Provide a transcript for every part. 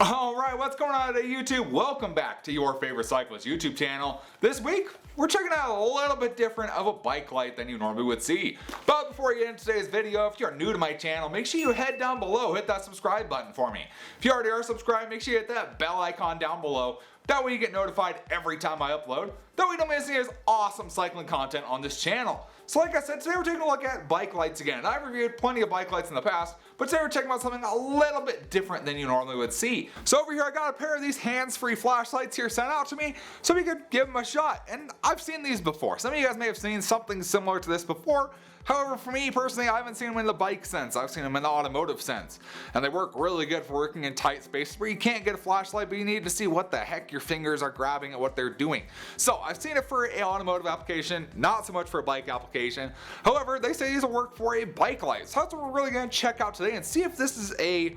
Alright, what's going on today, YouTube? Welcome back to your favorite cyclist YouTube channel. This week, we're checking out a little bit different of a bike light than you normally would see. But before we get into today's video, if you're new to my channel, make sure you head down below, hit that subscribe button for me. If you already are subscribed, make sure you hit that bell icon down below. That way you get notified every time I upload. That way you don't miss any of this awesome cycling content on this channel. So like I said, today we're taking a look at bike lights again. I've reviewed plenty of bike lights in the past, but today we're checking out something a little bit different than you normally would see. So over here I got a pair of these hands-free flashlights here sent out to me so we could give them a shot. And I've seen these before. Some of you guys may have seen something similar to this before. However, for me personally, I haven't seen them in the bike sense. I've seen them in the automotive sense. And they work really good for working in tight spaces where you can't get a flashlight, but you need to see what the heck your fingers are grabbing and what they're doing. So I've seen it for an automotive application, not so much for a bike application. However, they say these will work for a bike light. So that's what we're really going to check out today and see if this is a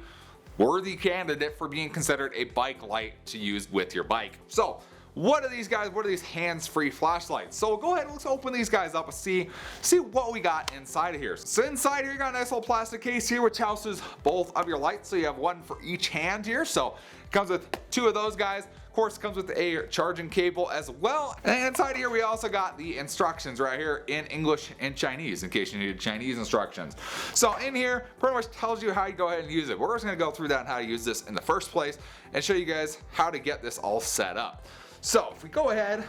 worthy candidate for being considered a bike light to use with your bike. So what are these guys? What are these hands-free flashlights? So go ahead, let's open these guys up and see what we got inside of here. So inside here you got a nice little plastic case here which houses both of your lights. So you have one for each hand here. So it comes with two of those guys. Of course, it comes with a charging cable as well. And inside here we also got the instructions right here in English and Chinese in case you needed Chinese instructions. So in here pretty much tells you how you go ahead and use it. We're just going to go through that and how to use this in the first place and show you guys how to get this all set up. So if we go ahead,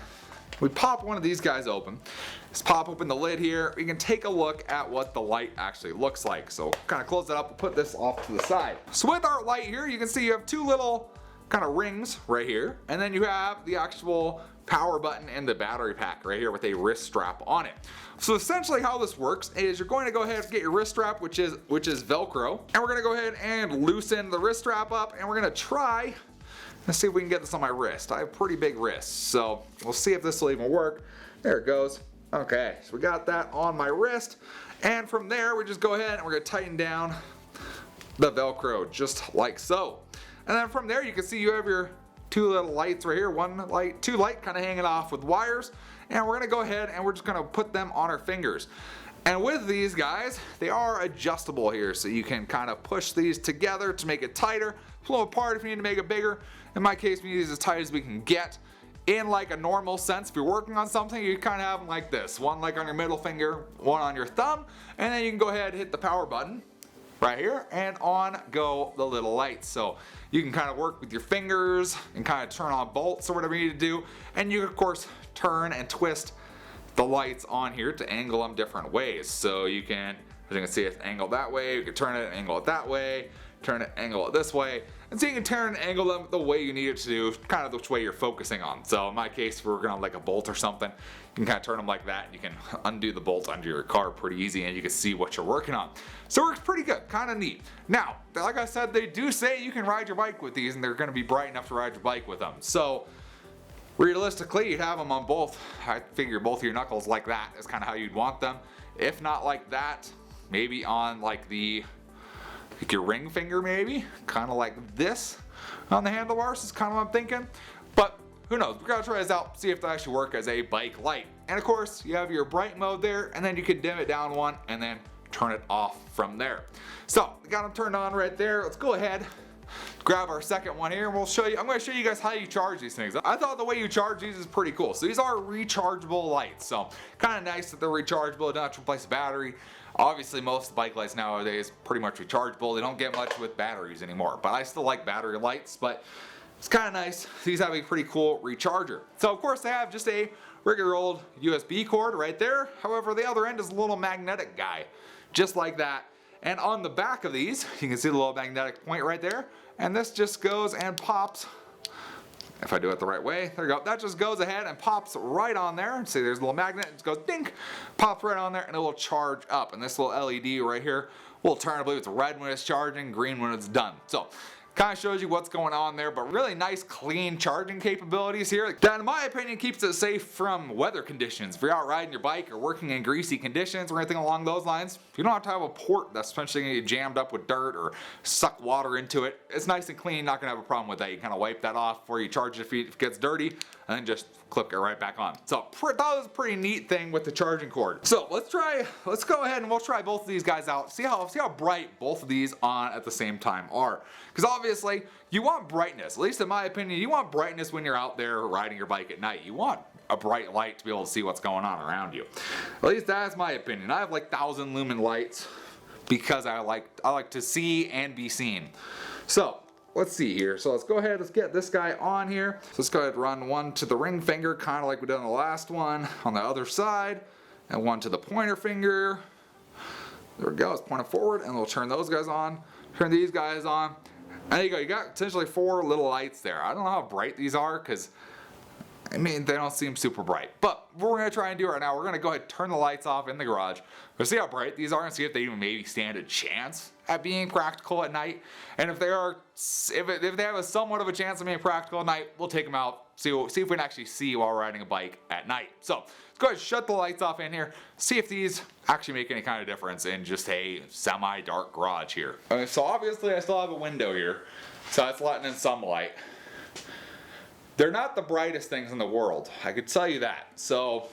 we pop one of these guys open. Just pop open the lid here. We can take a look at what the light actually looks like. So kind of close it up and put this off to the side. So with our light here, you can see you have two little kind of rings right here. And then you have the actual power button and the battery pack right here with a wrist strap on it. So essentially how this works is you're going to go ahead and get your wrist strap, which is Velcro. And we're going to go ahead and loosen the wrist strap up and we're going to try. Let's see if we can get this on my wrist. I have pretty big wrists, so we'll see if this will even work. There it goes. Okay, so we got that on my wrist. And from there, we just go ahead and we're gonna tighten down the Velcro, just like so. And then from there, you can see you have your two little lights right here. One light, two light, kind of hanging off with wires. And we're gonna go ahead and we're just gonna put them on our fingers. And with these guys, they are adjustable here, so you can kind of push these together to make it tighter, pull them apart if you need to make it bigger. In my case, we need these as tight as we can get. In like a normal sense, if you're working on something, you kind of have them like this. One like on your middle finger, one on your thumb, and then you can go ahead and hit the power button right here, and on go the little lights. So you can kind of work with your fingers and kind of turn on bolts or whatever you need to do. And you can, of course, turn and twist the lights on here to angle them different ways. So you can, as you can see, it's angled that way. You can turn it and angle it that way, turn it, angle it this way. And so you can turn and angle them the way you need it to do, kind of which way you're focusing on. So in my case, if we're working on like a bolt or something, you can kind of turn them like that and you can undo the bolt under your car pretty easy and you can see what you're working on. So it works pretty good, kind of neat. Now, like I said, they do say you can ride your bike with these and they're going to be bright enough to ride your bike with them. So realistically, you'd have them on both. I figure both of your knuckles like that is kind of how you'd want them. If not like that, maybe on like your ring finger, maybe kind of like this on the handlebars is kind of what I'm thinking. But who knows? We gotta try this out, see if they actually work as a bike light. And of course, you have your bright mode there, and then you can dim it down one and then turn it off from there. So we got them turned on right there. Let's go ahead, grab our second one here and we'll show you. I'm going to show you guys how you charge these things. I thought the way you charge these is pretty cool. So these are rechargeable lights. So kind of nice that they're rechargeable. Don't have to replace the battery. Obviously most bike lights nowadays pretty much rechargeable. They don't get much with batteries anymore, but I still like battery lights, but it's kind of nice. These have a pretty cool recharger. So of course they have just a regular old USB cord right there. However, the other end is a little magnetic guy, just like that. And on the back of these, you can see the little magnetic point right there. And this just goes and pops. If I do it the right way, there you go. That just goes ahead and pops right on there. See, there's a little magnet. It just goes dink, pops right on there, and it will charge up. And this little LED right here will turn. I believe it's red when it's charging, green when it's done. So kind of shows you what's going on there, but really nice clean charging capabilities here. That in my opinion keeps it safe from weather conditions. If you're out riding your bike or working in greasy conditions or anything along those lines, you don't have to have a port that's potentially going to get jammed up with dirt or suck water into it. It's nice and clean, not going to have a problem with that. You kind of wipe that off before you charge it if it gets dirty and then just clip it right back on. So that was a pretty neat thing with the charging cord. So let's go ahead and we'll try both of these guys out. See how bright both of these on at the same time are. Because obviously obviously, you want brightness. At least in my opinion, you want brightness when you're out there riding your bike at night. You want a bright light to be able to see what's going on around you. At least that's my opinion. I have like 1,000 lumen lights because I like to see and be seen. So let's see here. So let's go ahead, let's get this guy on here. So let's go ahead and run one to the ring finger, kind of like we did on the last one, on the other side, and one to the pointer finger. There we go, it's pointing forward, and we'll turn those guys on, turn these guys on. And there you go, you got essentially 4 little lights there. I don't know how bright these are, because I mean, they don't seem super bright. But what we're going to try and do right now, we're going to go ahead and turn the lights off in the garage. We'll see how bright these are and see if they even maybe stand a chance at being practical at night. And if they are, if they have a somewhat of a chance of being practical at night, we'll take them out, see if we can actually see while we're riding a bike at night. So let's go ahead and shut the lights off in here, see if these actually make any kind of difference in just a semi-dark garage here. Okay, so obviously I still have a window here, so that's letting in some light. They're not the brightest things in the world, I could tell you that. So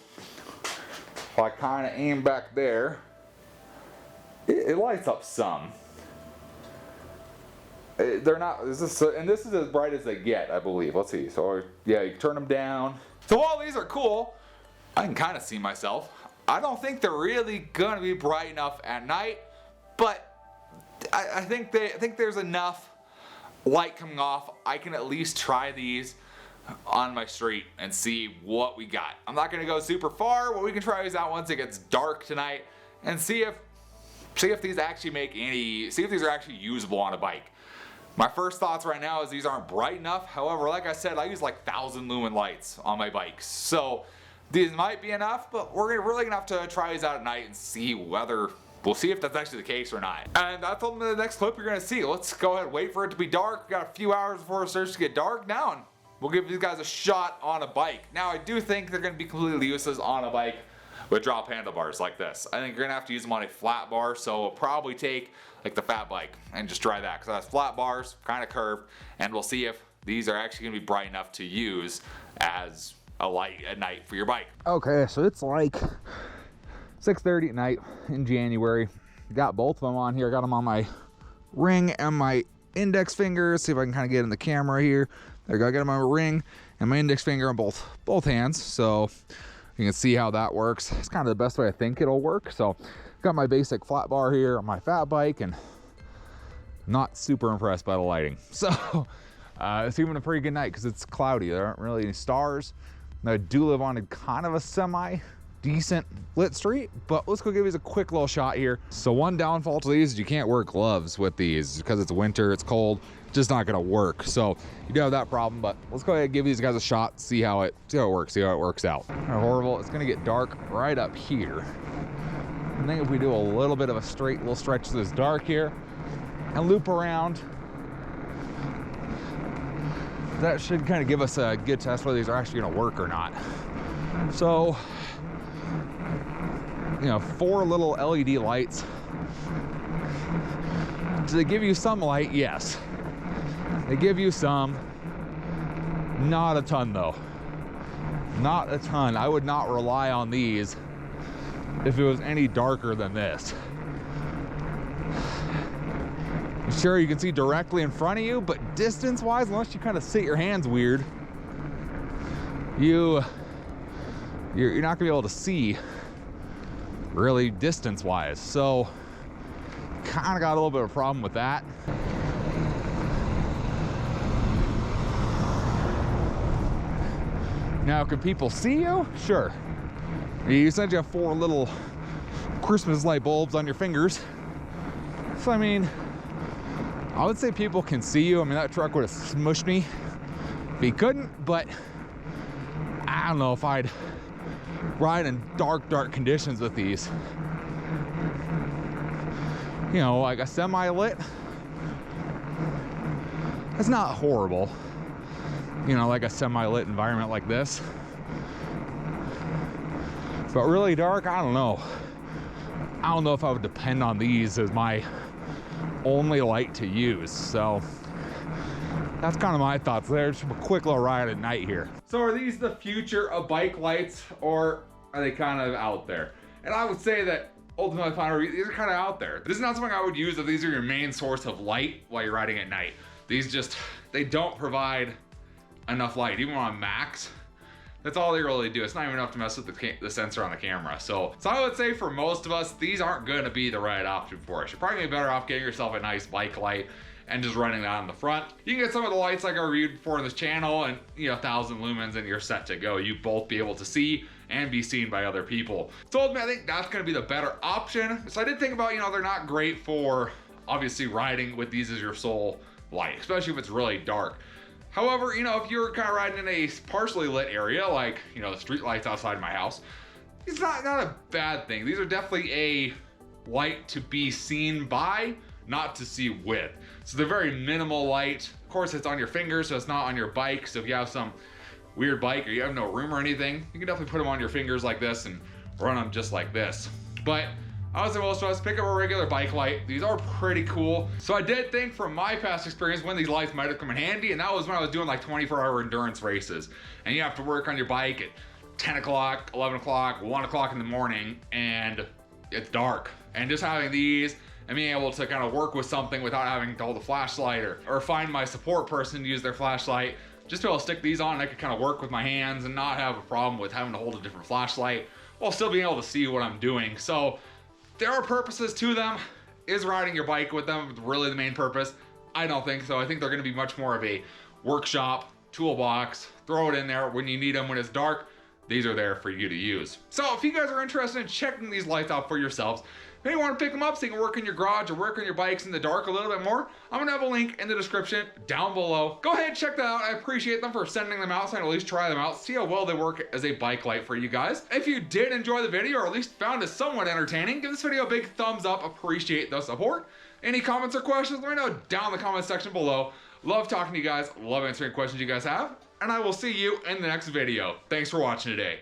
if I kind of aim back there, it lights up some. They're not, and this is as bright as they get, I believe. Let's see, so yeah, you turn them down. So while these are cool, I can kind of see myself. I don't think they're really gonna be bright enough at night, but I think there's enough light coming off. I can at least try these on my street and see what we got. I'm not gonna go super far, but we can try these out once it gets dark tonight and see if these actually make any, see if these are actually usable on a bike. My first thoughts right now is these aren't bright enough. However, like I said, I use like 1,000 lumen lights on my bikes. So these might be enough, but we're really gonna have to try these out at night and see whether, we'll see if that's actually the case or not. And that's all in the next clip you're gonna see. Let's go ahead and wait for it to be dark. We got a few hours before it starts to get dark now, and we'll give these guys a shot on a bike. Now, I do think they're gonna be completely useless on a bike with drop handlebars like this. I think you're gonna have to use them on a flat bar, so we'll probably take like the fat bike and just try that, because it has flat bars, kind of curved, and we'll see if these are actually gonna be bright enough to use as a light at night for your bike. Okay, so it's like 6:30 at night in January. Got both of them on here. I got them on my ring and my index finger. See if I can kind of get in the camera here. There we go. I got them on my ring and my index finger on both hands, so you can see how that works. It's kind of the best way I think it'll work. So got my basic flat bar here on my fat bike, and not super impressed by the lighting. So it's even a pretty good night because it's cloudy. There aren't really any stars. Now, I do live on a kind of a semi-decent lit street, but let's go give these a quick little shot here. So one downfall to these is you can't wear gloves with these because it's winter, it's cold, just not gonna work. So you do have that problem, but let's go ahead and give these guys a shot, see how it works out. Horrible, it's gonna get dark right up here. I think if we do a little bit of a straight little stretch to this dark here and loop around, that should kind of give us a good test whether these are actually gonna work or not. So, you know, 4 little LED lights. Do they give you some light? Yes. They give you some. Not a ton though. Not a ton. I would not rely on these if it was any darker than this. Sure, you can see directly in front of you, but distance-wise, unless you kind of sit your hands weird, you're not gonna be able to see really distance-wise. So, kind of got a little bit of a problem with that. Now, can people see you? Sure. You essentially have 4 little Christmas light bulbs on your fingers. So, I mean, I would say people can see you. I mean, that truck would have smushed me if he couldn't, but I don't know if I'd ride in dark conditions with these. You know, like a semi-lit, it's not horrible. You know, like a semi-lit environment like this. But really dark, I don't know. I don't know if I would depend on these as my only light to use. So that's kind of my thoughts there. Just a quick little ride at night here. So are these the future of bike lights, or are they kind of out there? And I would say that ultimately, these are kind of out there. This is not something I would use if these are your main source of light while you're riding at night. they don't provide enough light, even on max. That's all they really do. It's not even enough to mess with the sensor on the camera. So I would say for most of us, these aren't gonna be the right option for us. You're probably gonna be better off getting yourself a nice bike light and just running that on the front. You can get some of the lights like I reviewed before in this channel, and 1,000 lumens and you're set to go. You both be able to see and be seen by other people. So ultimately, I think that's gonna be the better option. So I did think about, they're not great for obviously riding with these as your sole light, especially if it's really dark. However, if you're kind of riding in a partially lit area, like, the street lights outside my house, it's not a bad thing. These are definitely a light to be seen by, not to see with. So they're very minimal light. Of course, it's on your fingers, so it's not on your bike. So if you have some weird bike or you have no room or anything, you can definitely put them on your fingers like this and run them just like this. But I would say most of us pick up a regular bike light. These are pretty cool. So I did think from my past experience when these lights might have come in handy, and that was when I was doing like 24-hour endurance races. And you have to work on your bike at 10 o'clock, 11 o'clock, 1 o'clock in the morning, and it's dark. And just having these and being able to kind of work with something without having to hold a flashlight or find my support person to use their flashlight, just be able to stick these on and I could kind of work with my hands and not have a problem with having to hold a different flashlight while still being able to see what I'm doing. So there are purposes to them. Is riding your bike with them really the main purpose? I don't think so. I think they're gonna be much more of a workshop, toolbox, throw it in there when you need them when it's dark. These are there for you to use. So if you guys are interested in checking these lights out for yourselves, maybe you want to pick them up so you can work in your garage or work on your bikes in the dark a little bit more, I'm gonna have a link in the description down below. Go ahead and check that out. I appreciate them for sending them out so I can at least try them out, see how well they work as a bike light for you guys. If you did enjoy the video or at least found it somewhat entertaining, give this video a big thumbs up. Appreciate the support. Any comments or questions, let me know down in the comment section below. Love talking to you guys, love answering questions you guys have, and I will see you in the next video. Thanks for watching today.